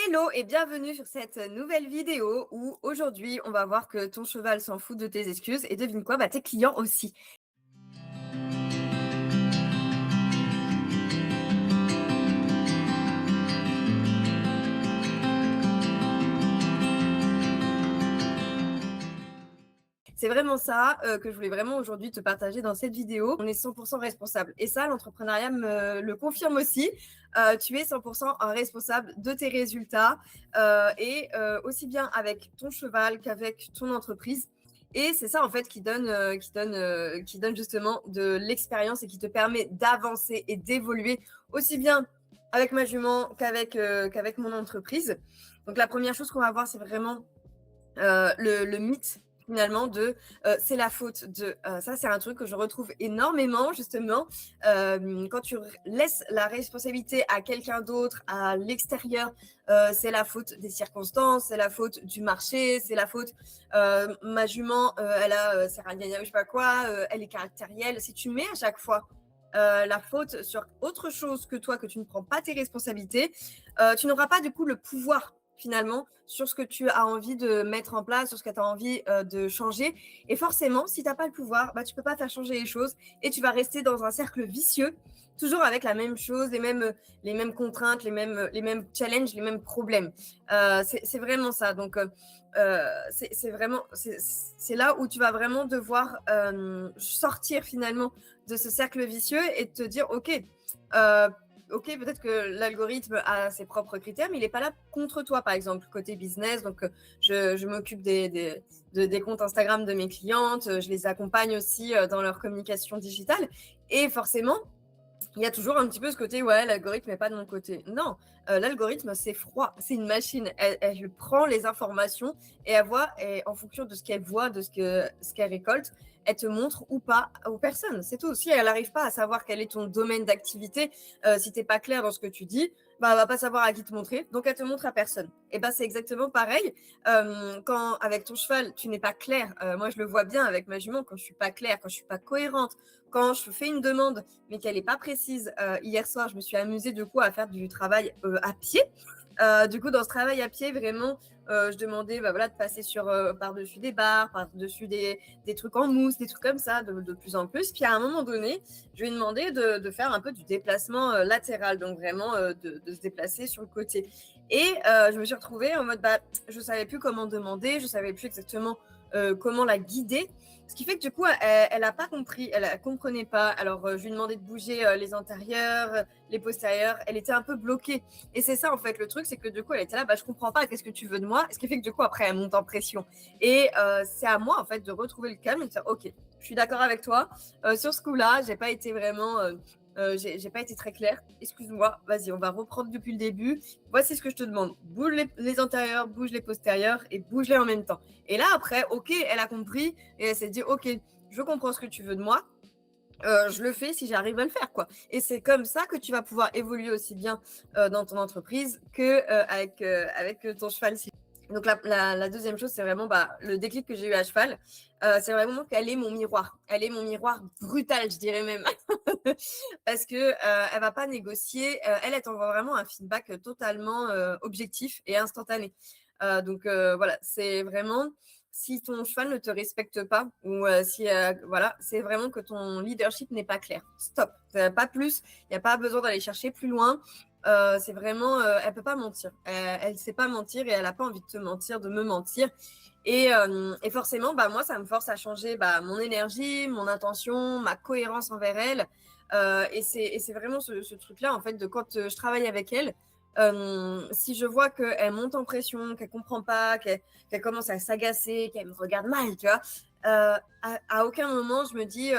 Hello et bienvenue sur cette nouvelle vidéo où aujourd'hui on va voir que ton cheval s'en fout de tes excuses et devine quoi, tes clients aussi. C'est vraiment ça que je voulais vraiment aujourd'hui te partager dans cette vidéo. On est 100% responsable et ça l'entrepreneuriat me le confirme aussi. Tu es 100% responsable de tes résultats et aussi bien avec ton cheval qu'avec ton entreprise. Et c'est ça en fait qui donne justement de l'expérience et qui te permet d'avancer et d'évoluer aussi bien avec ma jument qu'avec mon entreprise. Donc la première chose qu'on va voir, c'est vraiment le mythe finalement de c'est la faute de ça. C'est un truc que je retrouve énormément justement quand tu laisses la responsabilité à quelqu'un d'autre à l'extérieur. C'est la faute des circonstances, c'est la faute du marché, c'est la faute ma jument elle a c'est je sais pas quoi, elle est caractérielle. Si tu mets à chaque fois la faute sur autre chose que toi, que tu ne prends pas tes responsabilités, tu n'auras pas du coup le pouvoir finalement sur ce que tu as envie de mettre en place, sur ce que tu as envie de changer. Et forcément, si tu n'as pas le pouvoir, tu ne peux pas faire changer les choses et tu vas rester dans un cercle vicieux, toujours avec la même chose, les mêmes contraintes, les mêmes challenges, les mêmes problèmes. C'est vraiment ça. Donc, c'est là où tu vas vraiment devoir sortir finalement de ce cercle vicieux et te dire, ok, peut-être que l'algorithme a ses propres critères, mais il n'est pas là contre toi, par exemple, côté business. Donc, je m'occupe des comptes Instagram de mes clientes, je les accompagne aussi dans leur communication digitale. Et forcément, il y a toujours un petit peu ce côté, ouais, l'algorithme n'est pas de mon côté. Non, l'algorithme, c'est froid, c'est une machine. Elle prend les informations et elle voit, et en fonction de ce qu'elle voit, de ce qu'elle récolte, elle te montre ou pas aux personnes. C'est tout. Si elle n'arrive pas à savoir quel est ton domaine d'activité, si tu n'es pas clair dans ce que tu dis, elle va pas savoir à qui te montrer, donc elle te montre à personne. Et c'est exactement pareil. Quand avec ton cheval, tu n'es pas clair. Moi, je le vois bien avec ma jument, quand je suis pas claire, quand je suis pas cohérente, quand je fais une demande mais qu'elle n'est pas précise. Hier soir, je me suis amusée du coup à faire du travail à pied. Du coup, dans ce travail à pied, vraiment, je demandais de passer par-dessus des barres, par-dessus des trucs en mousse, des trucs comme ça, de plus en plus. Puis à un moment donné, je lui ai demandé de faire un peu du déplacement latéral, donc vraiment de se déplacer sur le côté. Et je me suis retrouvée en mode, je ne savais plus comment demander, je ne savais plus exactement comment la guider. Ce qui fait que du coup, elle n'a pas compris, elle ne comprenait pas. Alors, je lui ai demandé de bouger les antérieurs, les postérieurs. Elle était un peu bloquée. Et c'est ça, en fait, le truc, c'est que du coup, elle était là, je ne comprends pas, qu'est-ce que tu veux de moi? Ce qui fait que du coup, après, elle monte en pression. Et c'est à moi, en fait, de retrouver le calme et de dire, ok, je suis d'accord avec toi. Sur ce coup-là, j'ai pas été vraiment... j'ai pas été très claire. Excuse-moi, vas-y, on va reprendre depuis le début. Voici ce que je te demande. Bouge les antérieurs, bouge les postérieurs et bouge-les en même temps. Et là, après, ok, elle a compris et elle s'est dit, ok, je comprends ce que tu veux de moi. Je le fais si j'arrive à le faire, quoi. Et c'est comme ça que tu vas pouvoir évoluer aussi bien dans ton entreprise que avec ton cheval. Donc la deuxième chose, c'est vraiment le déclic que j'ai eu à cheval. C'est vraiment qu'elle est mon miroir. Elle est mon miroir brutal, je dirais même. Parce que elle va pas négocier. Elle t'envoie vraiment un feedback totalement objectif et instantané. Donc voilà, c'est vraiment si ton cheval ne te respecte pas ou c'est vraiment que ton leadership n'est pas clair. Stop, pas plus. Il n'y a pas besoin d'aller chercher plus loin. C'est vraiment, elle peut pas mentir. Elle sait pas mentir et elle a pas envie de te mentir, de me mentir. Et forcément, moi, ça me force à changer mon énergie, mon intention, ma cohérence envers elle. Et c'est vraiment ce truc-là, en fait, de quand je travaille avec elle, si je vois qu'elle monte en pression, qu'elle comprend pas, qu'elle commence à s'agacer, qu'elle me regarde mal, tu vois, à aucun moment je me dis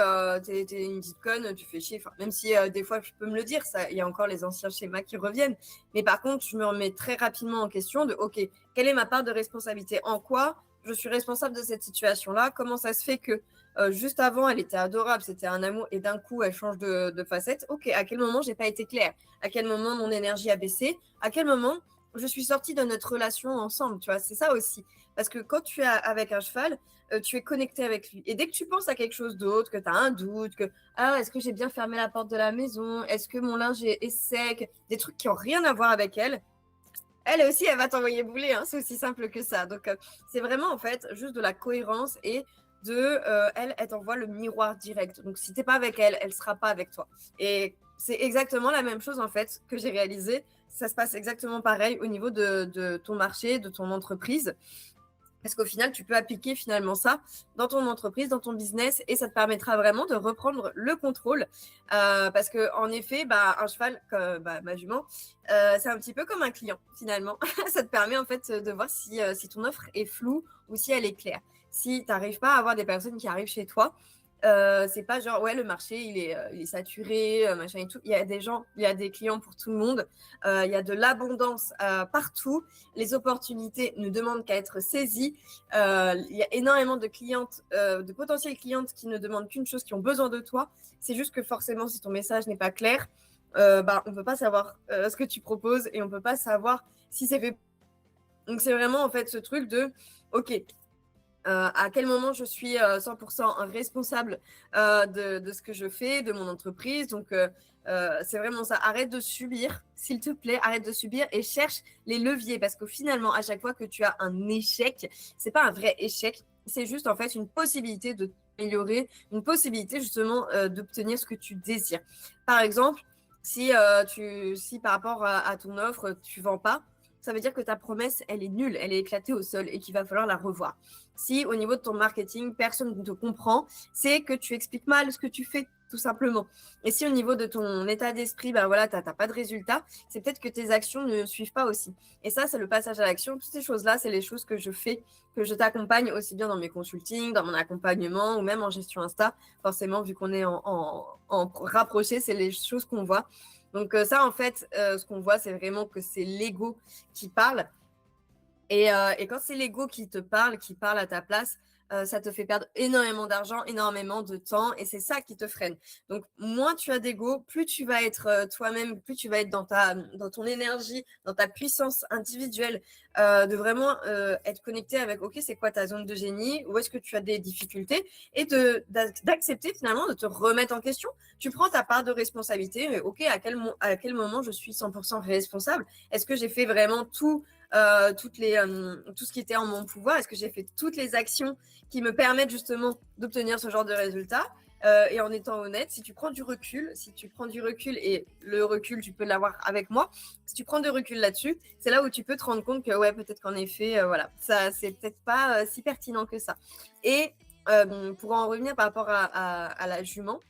t'es une petite conne, tu fais chier. Enfin, même si des fois je peux me le dire, il y a encore les anciens schémas qui reviennent. Mais par contre, je me remets très rapidement en question de ok, quelle est ma part de responsabilité? En quoi je suis responsable de cette situation-là? Comment ça se fait que juste avant, elle était adorable, c'était un amour, et d'un coup, elle change de facette. Ok, à quel moment j'ai pas été claire? À quel moment mon énergie a baissé? À quel moment je suis sortie de notre relation ensemble? Tu vois, c'est ça aussi. Parce que quand tu es avec un cheval, tu es connecté avec lui. Et dès que tu penses à quelque chose d'autre, que tu as un doute, que est-ce que j'ai bien fermé la porte de la maison? Est-ce que mon linge est sec? Des trucs qui n'ont rien à voir avec elle, elle aussi, elle va t'envoyer bouler, hein, c'est aussi simple que ça. Donc, c'est vraiment en fait juste de la cohérence et elle t'envoie le miroir direct. Donc, si t'es pas avec elle, elle sera pas avec toi. Et c'est exactement la même chose en fait que j'ai réalisé. Ça se passe exactement pareil au niveau de ton marché, de ton entreprise. Parce qu'au final, tu peux appliquer finalement ça dans ton entreprise, dans ton business, et ça te permettra vraiment de reprendre le contrôle. Parce que en effet, un cheval, comme ma jument, c'est un petit peu comme un client finalement. Ça te permet en fait de voir si ton offre est floue ou si elle est claire. Si tu n'arrives pas à avoir des personnes qui arrivent chez toi, c'est pas genre ouais le marché il est saturé machin et tout. Il y a des gens, il y a des clients pour tout le monde. Il y a de l'abondance partout. Les opportunités ne demandent qu'à être saisies. Il y a énormément de clientes, de potentielles clientes qui ne demandent qu'une chose, qui ont besoin de toi. C'est juste que forcément, si ton message n'est pas clair, on ne peut pas savoir ce que tu proposes et on ne peut pas savoir si c'est fait. Donc, c'est vraiment en fait ce truc de, OK, à quel moment je suis 100% responsable de ce que je fais, de mon entreprise. Donc, c'est vraiment ça. Arrête de subir, s'il te plaît, arrête de subir et cherche les leviers. Parce que finalement, à chaque fois que tu as un échec, c'est pas un vrai échec, c'est juste en fait une possibilité de t'améliorer, une possibilité justement d'obtenir ce que tu désires. Par exemple, si par rapport à ton offre, tu vends pas, ça veut dire que ta promesse, elle est nulle, elle est éclatée au sol et qu'il va falloir la revoir. Si au niveau de ton marketing, personne ne te comprend, c'est que tu expliques mal ce que tu fais, tout simplement. Et si au niveau de ton état d'esprit, tu n'as pas de résultat, c'est peut-être que tes actions ne suivent pas aussi. Et ça, c'est le passage à l'action. Toutes ces choses-là, c'est les choses que je fais, que je t'accompagne aussi bien dans mes consultings, dans mon accompagnement ou même en gestion Insta. Forcément, vu qu'on est en rapproché, c'est les choses qu'on voit. Donc ça, en fait, ce qu'on voit, c'est vraiment que c'est l'ego qui parle. Et quand c'est l'ego qui te parle, qui parle à ta place, ça te fait perdre énormément d'argent, énormément de temps, et c'est ça qui te freine. Donc, moins tu as d'ego, plus tu vas être toi-même, plus tu vas être dans ton énergie, dans ta puissance individuelle, de vraiment être connecté avec, OK, c'est quoi ta zone de génie, où est-ce que tu as des difficultés, et d'accepter finalement de te remettre en question. Tu prends ta part de responsabilité, mais OK, à quel moment je suis 100% responsable? Est-ce que j'ai fait vraiment tout ce qui était en mon pouvoir? Est-ce que j'ai fait toutes les actions qui me permettent justement d'obtenir ce genre de résultats? Et en étant honnête, si tu prends du recul, et le recul, tu peux l'avoir avec moi, si tu prends du recul là-dessus, c'est là où tu peux te rendre compte que ouais, peut-être qu'en effet, voilà, ça, c'est peut-être pas si pertinent que ça. Et pour en revenir par rapport à la jument,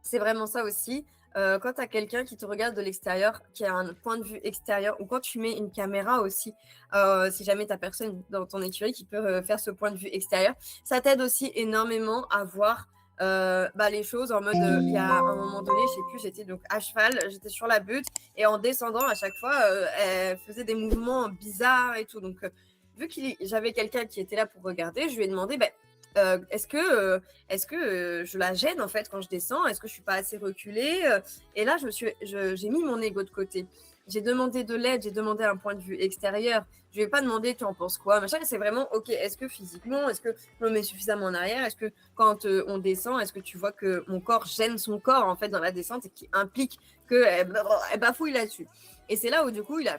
c'est vraiment ça aussi. Quand tu as quelqu'un qui te regarde de l'extérieur, qui a un point de vue extérieur, ou quand tu mets une caméra aussi, si jamais tu as personne dans ton écurie qui peut faire ce point de vue extérieur, ça t'aide aussi énormément à voir les choses en mode, il y a un moment donné, je sais plus, j'étais donc à cheval, j'étais sur la butte, et en descendant à chaque fois, elle faisait des mouvements bizarres et tout. Donc, vu que j'avais quelqu'un qui était là pour regarder, je lui ai demandé, est-ce que je la gêne en fait quand je descends? Est-ce que je suis pas assez reculée? Et là, j'ai mis mon ego de côté. J'ai demandé de l'aide, j'ai demandé un point de vue extérieur. Je lui ai pas demandé tu en penses quoi, machin. C'est vraiment ok. Est-ce que physiquement, est-ce que je me mets suffisamment en arrière? Est-ce que quand on descend, est-ce que tu vois que mon corps gêne son corps en fait dans la descente et qui implique qu'elle bafouille là-dessus? Et c'est là où du coup il a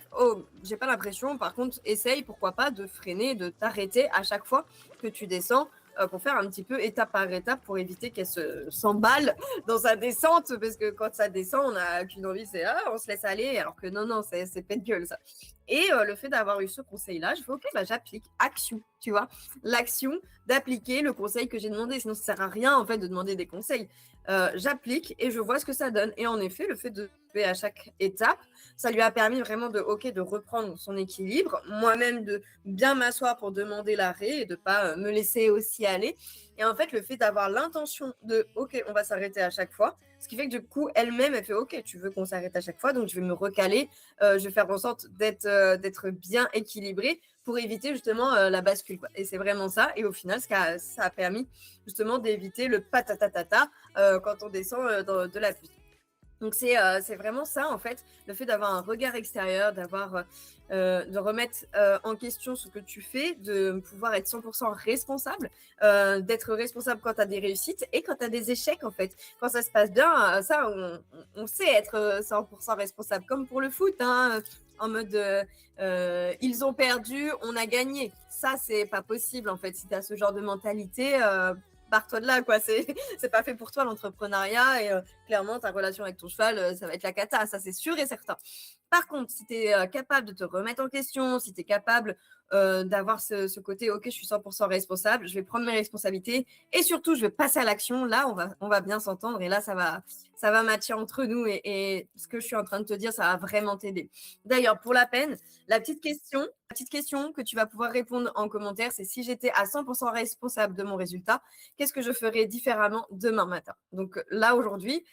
j'ai pas l'impression. Par contre, essaye pourquoi pas de freiner, de t'arrêter à chaque fois que tu descends, pour faire un petit peu étape par étape pour éviter qu'elle s'emballe dans sa descente, parce que quand ça descend, on n'a qu'une envie, c'est on se laisse aller, alors que non, c'est pète gueule ça. Et le fait d'avoir eu ce conseil-là, je fais ok, j'applique, action, tu vois, l'action d'appliquer le conseil que j'ai demandé, sinon ça sert à rien en fait de demander des conseils. J'applique et je vois ce que ça donne. Et en effet, le fait de faire à chaque étape, ça lui a permis vraiment de reprendre son équilibre, moi-même de bien m'asseoir pour demander l'arrêt et de pas me laisser aussi aller. Et en fait, le fait d'avoir l'intention de ok, on va s'arrêter à chaque fois, ce qui fait que du coup, elle-même, elle fait ok, tu veux qu'on s'arrête à chaque fois, donc je vais me recaler, je vais faire en sorte d'être bien équilibrée pour éviter justement la bascule, quoi. Et c'est vraiment ça. Et au final, ça a permis justement d'éviter le patatatata quand on descend de la piste. Donc c'est vraiment ça en fait, le fait d'avoir un regard extérieur, de remettre en question ce que tu fais, de pouvoir être 100% responsable, d'être responsable quand tu as des réussites et quand tu as des échecs en fait. Quand ça se passe bien, ça on sait être 100% responsable, comme pour le foot, hein. en mode ils ont perdu, on a gagné. Ça, c'est pas possible en fait. Si tu as ce genre de mentalité, barre-toi de là, quoi. C'est pas fait pour toi l'entrepreneuriat et clairement, ta relation avec ton cheval, ça va être la cata, ça c'est sûr et certain. Par contre, si tu es capable de te remettre en question, si tu es capable d'avoir ce côté, ok, je suis 100% responsable, je vais prendre mes responsabilités et surtout, je vais passer à l'action, là, on va bien s'entendre et là, ça va matcher entre nous et ce que je suis en train de te dire, ça va vraiment t'aider. D'ailleurs, pour la peine, la petite question que tu vas pouvoir répondre en commentaire, c'est si j'étais à 100% responsable de mon résultat, qu'est-ce que je ferais différemment demain matin? Donc là, aujourd'hui,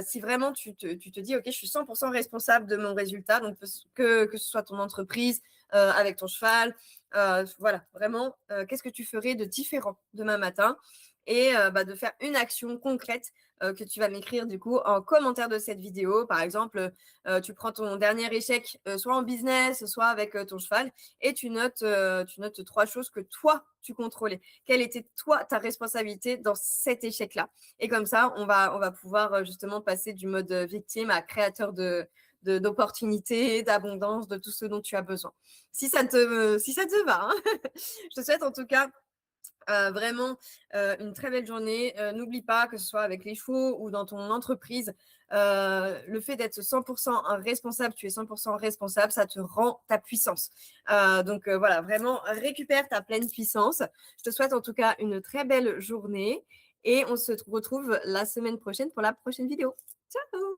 si vraiment tu te dis, OK, je suis 100% responsable de mon résultat, donc que ce soit ton entreprise, avec ton cheval, voilà, vraiment, qu'est-ce que tu ferais de différent demain matin? Et de faire une action concrète que tu vas m'écrire du coup en commentaire de cette vidéo. Par exemple, tu prends ton dernier échec, soit en business, soit avec ton cheval, et tu notes 3 choses que toi, tu contrôlais. Quelle était toi ta responsabilité dans cet échec-là? Et comme ça, on va pouvoir justement passer du mode victime à créateur d'opportunités, d'abondance, de tout ce dont tu as besoin. Si ça te va, hein. Je te souhaite en tout cas vraiment une très belle journée. N'oublie pas que ce soit avec les chevaux ou dans ton entreprise, le fait d'être 100% responsable, tu es 100% responsable, ça te rend ta puissance. Donc voilà, vraiment récupère ta pleine puissance. Je te souhaite en tout cas une très belle journée et on se retrouve la semaine prochaine pour la prochaine vidéo. Ciao!